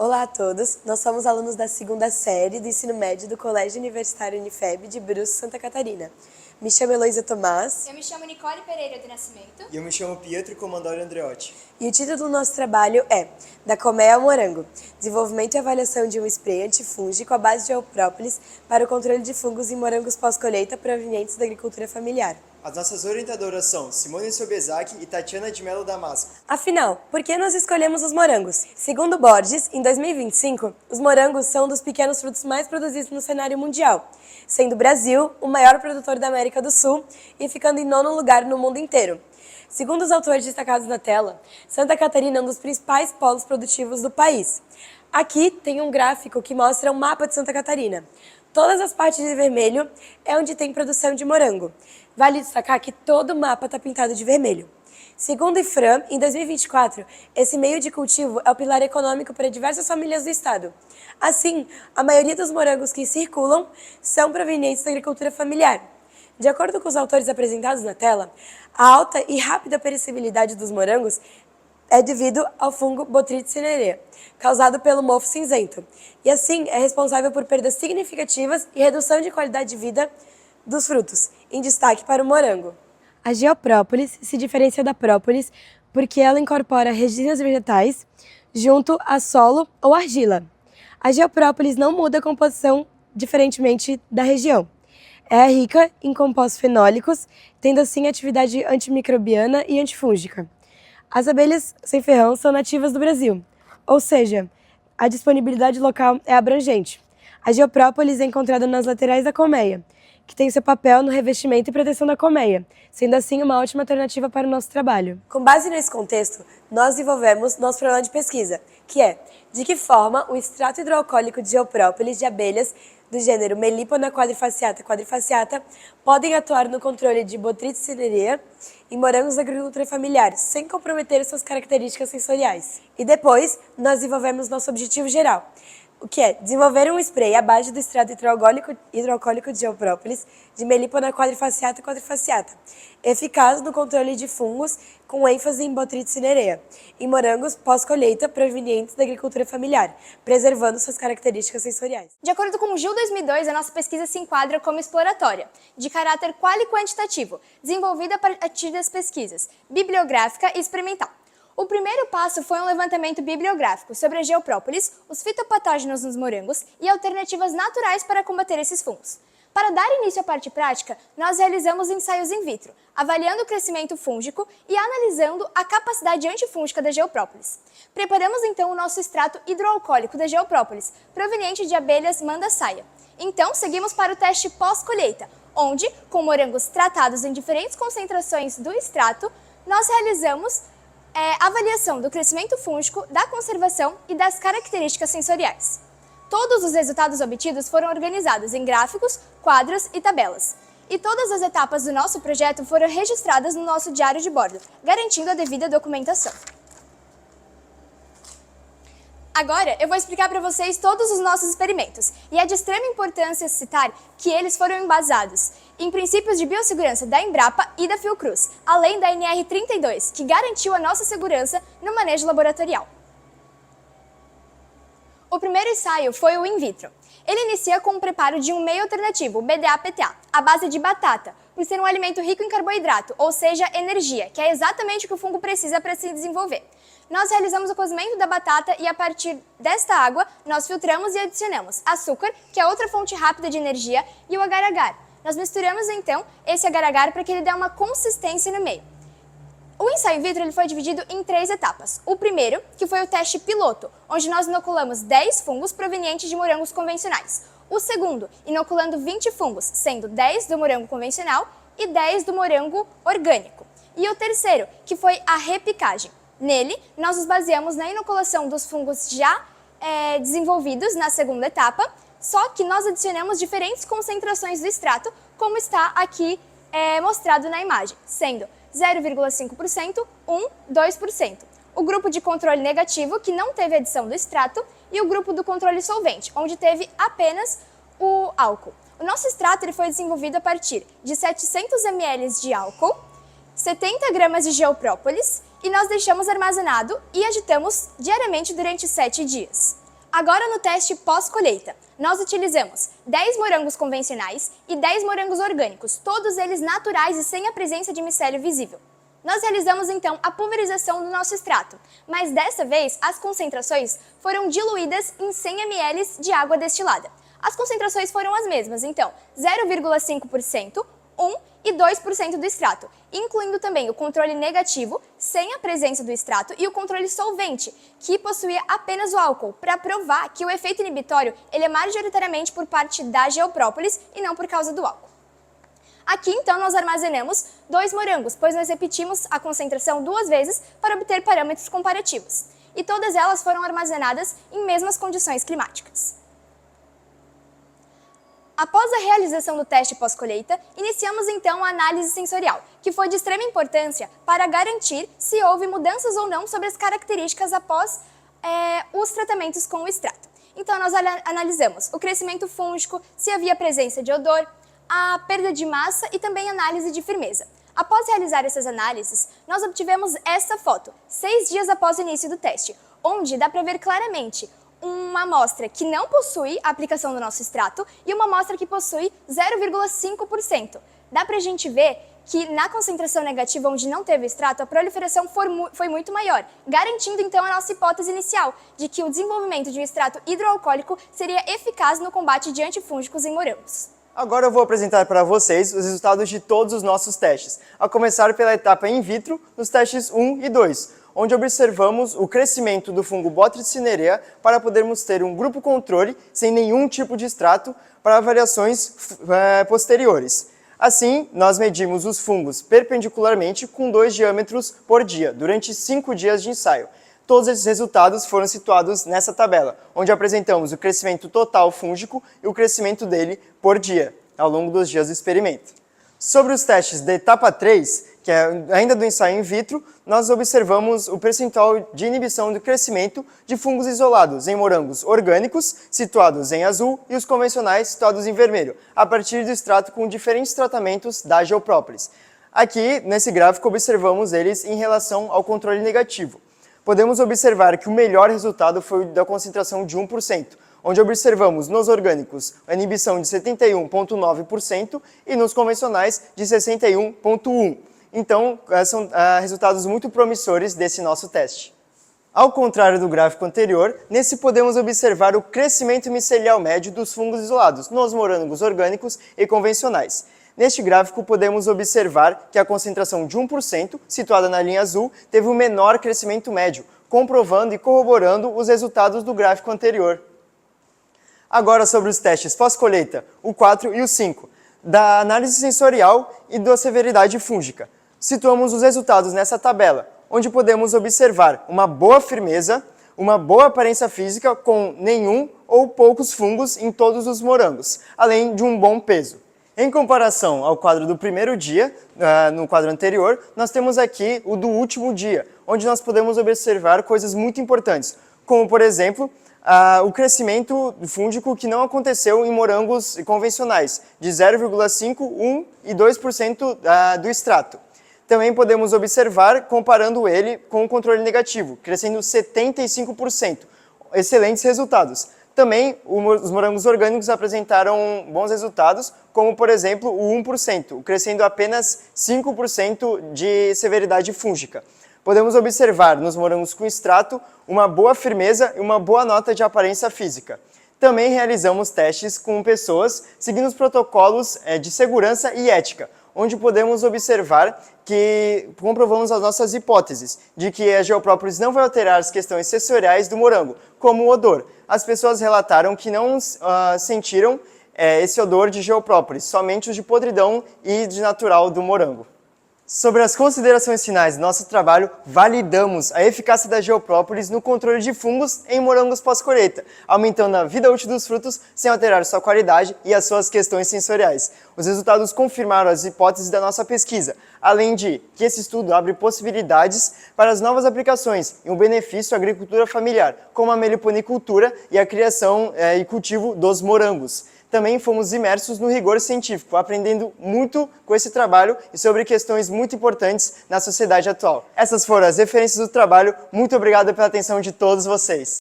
Olá a todos, nós somos alunos da segunda série do ensino médio do Colégio Universitário Unifeb de Brusque, Santa Catarina. Me chamo Heloísa Tomás. Eu me chamo Nicole Pereira do Nascimento. E eu me chamo Pietro Comandori Andreotti. E o título do nosso trabalho é Da Colmeia ao Morango, desenvolvimento e avaliação de um spray antifúngico à base de própolis para o controle de fungos em morangos pós-colheita provenientes da agricultura familiar. As nossas orientadoras são Simone Sobezaki e Tatiana de Mello Damasco. Afinal, por que nós escolhemos os morangos? Segundo Borges, em 2025, os morangos são um dos pequenos frutos mais produzidos no cenário mundial, sendo o Brasil o maior produtor da América do Sul e ficando em 9º lugar no mundo inteiro. Segundo os autores destacados na tela, Santa Catarina é um dos principais polos produtivos do país. Aqui tem um gráfico que mostra um mapa de Santa Catarina. Todas as partes de vermelho é onde tem produção de morango. Vale destacar que todo o mapa está pintado de vermelho. Segundo o IFRAM, em 2024, esse meio de cultivo é o pilar econômico para diversas famílias do estado. Assim, a maioria dos morangos que circulam são provenientes da agricultura familiar. De acordo com os autores apresentados na tela, a alta e rápida perecibilidade dos morangos é devido ao fungo Botrytis cinerea, causado pelo mofo cinzento, e assim é responsável por perdas significativas e redução de qualidade de vida dos frutos, em destaque para o morango. A geoprópolis se diferencia da própolis porque ela incorpora resinas vegetais junto a solo ou argila. A geoprópolis não muda a composição diferentemente da região. É rica em compostos fenólicos, tendo assim atividade antimicrobiana e antifúngica. As abelhas sem ferrão são nativas do Brasil, ou seja, a disponibilidade local é abrangente. A geoprópolis é encontrada nas laterais da colmeia, que tem seu papel no revestimento e proteção da colmeia, sendo assim uma ótima alternativa para o nosso trabalho. Com base nesse contexto, nós desenvolvemos nosso programa de pesquisa, que é de que forma o extrato hidroalcoólico de geoprópolis de abelhas do gênero Melipona quadrifaciata podem atuar no controle de Botrytis cinerea em morangos da agricultura familiar, sem comprometer suas características sensoriais. E depois, nós desenvolvemos nosso objetivo geral, o que é desenvolver um spray à base do extrato hidroalcoólico de geoprópolis de Melipona quadrifaciata, eficaz no controle de fungos com ênfase em Botrytis cinerea, em morangos pós-colheita provenientes da agricultura familiar, preservando suas características sensoriais. De acordo com o GIL 2002, a nossa pesquisa se enquadra como exploratória, de caráter quali quantitativo, desenvolvida a partir das pesquisas bibliográfica e experimental. O primeiro passo foi um levantamento bibliográfico sobre a geoprópolis, os fitopatógenos nos morangos e alternativas naturais para combater esses fungos. Para dar início à parte prática, nós realizamos ensaios in vitro, avaliando o crescimento fúngico e analisando a capacidade antifúngica da geoprópolis. Preparamos então o nosso extrato hidroalcoólico da geoprópolis, proveniente de abelhas mandaçaia. Então, seguimos para o teste pós-colheita, onde, com morangos tratados em diferentes concentrações do extrato, nós realizamos avaliação do crescimento fúngico, da conservação e das características sensoriais. Todos os resultados obtidos foram organizados em gráficos, quadros e tabelas. E todas as etapas do nosso projeto foram registradas no nosso diário de bordo, garantindo a devida documentação. Agora, eu vou explicar para vocês todos os nossos experimentos, e é de extrema importância citar que eles foram embasados em princípios de biossegurança da Embrapa e da Fiocruz, além da NR32, que garantiu a nossa segurança no manejo laboratorial. O primeiro ensaio foi o in vitro. Ele inicia com o preparo de um meio alternativo, o BDA-PTA, à base de batata, por ser um alimento rico em carboidrato, ou seja, energia, que é exatamente o que o fungo precisa para se desenvolver. Nós realizamos o cozimento da batata e, a partir desta água, nós filtramos e adicionamos açúcar, que é outra fonte rápida de energia, e o agar-agar. Nós misturamos, então, esse agar-agar para que ele dê uma consistência no meio. O ensaio in vitro ele foi dividido em 3 etapas. O primeiro, que foi o teste piloto, onde nós inoculamos 10 fungos provenientes de morangos convencionais. O segundo, inoculando 20 fungos, sendo 10 do morango convencional e 10 do morango orgânico. E o terceiro, que foi a repicagem. Nele, nós nos baseamos na inoculação dos fungos já desenvolvidos na segunda etapa, só que nós adicionamos diferentes concentrações do extrato, como está aqui mostrado na imagem, sendo 0,5%, 1%, 2%. O grupo de controle negativo, que não teve adição do extrato, e o grupo do controle solvente, onde teve apenas o álcool. O nosso extrato ele foi desenvolvido a partir de 700 ml de álcool, 70 gramas de geoprópolis e nós deixamos armazenado e agitamos diariamente durante 7 dias. Agora no teste pós-colheita, nós utilizamos 10 morangos convencionais e 10 morangos orgânicos, todos eles naturais e sem a presença de micélio visível. Nós realizamos então a pulverização do nosso extrato, mas dessa vez as concentrações foram diluídas em 100 ml de água destilada. As concentrações foram as mesmas, então 0,5%, 1% e 2% do extrato, incluindo também o controle negativo, sem a presença do extrato, e o controle solvente, que possuía apenas o álcool, para provar que o efeito inibitório ele é majoritariamente por parte da geoprópolis e não por causa do álcool. Aqui, então, nós armazenamos 2 morangos, pois nós repetimos a concentração 2 vezes para obter parâmetros comparativos. E todas elas foram armazenadas em mesmas condições climáticas. Após a realização do teste pós-colheita, iniciamos então a análise sensorial, que foi de extrema importância para garantir se houve mudanças ou não sobre as características após os tratamentos com o extrato. Então, nós analisamos o crescimento fúngico, se havia presença de odor, a perda de massa e também análise de firmeza. Após realizar essas análises, nós obtivemos essa foto, 6 dias após o início do teste, onde dá para ver claramente uma amostra que não possui a aplicação do nosso extrato e uma amostra que possui 0,5%. Dá pra gente ver que na concentração negativa, onde não teve extrato, a proliferação foi muito maior, garantindo então a nossa hipótese inicial de que o desenvolvimento de um extrato hidroalcoólico seria eficaz no combate de antifúngicos em morangos. Agora eu vou apresentar para vocês os resultados de todos os nossos testes, a começar pela etapa in vitro, nos testes 1 e 2, onde observamos o crescimento do fungo Botrytis cinerea para podermos ter um grupo controle sem nenhum tipo de extrato para avaliações posteriores. Assim, nós medimos os fungos perpendicularmente com 2 diâmetros por dia, durante 5 dias de ensaio. Todos esses resultados foram situados nessa tabela, onde apresentamos o crescimento total fúngico e o crescimento dele por dia, ao longo dos dias do experimento. Sobre os testes da etapa 3, que é ainda do ensaio in vitro, nós observamos o percentual de inibição do crescimento de fungos isolados em morangos orgânicos, situados em azul, e os convencionais, situados em vermelho, a partir do extrato com diferentes tratamentos da geoprópolis. Aqui, nesse gráfico, observamos eles em relação ao controle negativo. Podemos observar que o melhor resultado foi da concentração de 1%, onde observamos nos orgânicos a inibição de 71,9% e nos convencionais de 61,1%. Então, são resultados muito promissores desse nosso teste. Ao contrário do gráfico anterior, nesse podemos observar o crescimento micelial médio dos fungos isolados nos morangos orgânicos e convencionais. Neste gráfico, podemos observar que a concentração de 1%, situada na linha azul, teve o menor crescimento médio, comprovando e corroborando os resultados do gráfico anterior. Agora sobre os testes pós-colheita, o 4 e o 5, da análise sensorial e da severidade fúngica. Situamos os resultados nessa tabela, onde podemos observar uma boa firmeza, uma boa aparência física com nenhum ou poucos fungos em todos os morangos, além de um bom peso. Em comparação ao quadro do primeiro dia, no quadro anterior, nós temos aqui o do último dia, onde nós podemos observar coisas muito importantes, como, por exemplo, o crescimento fúngico que não aconteceu em morangos convencionais, de 0,5%, 1% e 2% do extrato. Também podemos observar, comparando ele com o controle negativo, crescendo 75%. Excelentes resultados. Também, os morangos orgânicos apresentaram bons resultados, como, por exemplo, o 1%, crescendo apenas 5% de severidade fúngica. Podemos observar nos morangos com extrato uma boa firmeza e uma boa nota de aparência física. Também realizamos testes com pessoas seguindo os protocolos de segurança e ética, onde podemos observar que comprovamos as nossas hipóteses de que a geoprópolis não vai alterar as questões sensoriais do morango, como o odor. As pessoas relataram que não sentiram esse odor de geoprópolis, somente os de podridão e de natural do morango. Sobre as considerações finais do nosso trabalho, validamos a eficácia da geoprópolis no controle de fungos em morangos pós-colheita, aumentando a vida útil dos frutos sem alterar sua qualidade e as suas questões sensoriais. Os resultados confirmaram as hipóteses da nossa pesquisa, além de que esse estudo abre possibilidades para as novas aplicações e um benefício à agricultura familiar, como a meliponicultura e a criação e cultivo dos morangos. Também fomos imersos no rigor científico, aprendendo muito com esse trabalho e sobre questões muito importantes na sociedade atual. Essas foram as referências do trabalho. Muito obrigado pela atenção de todos vocês.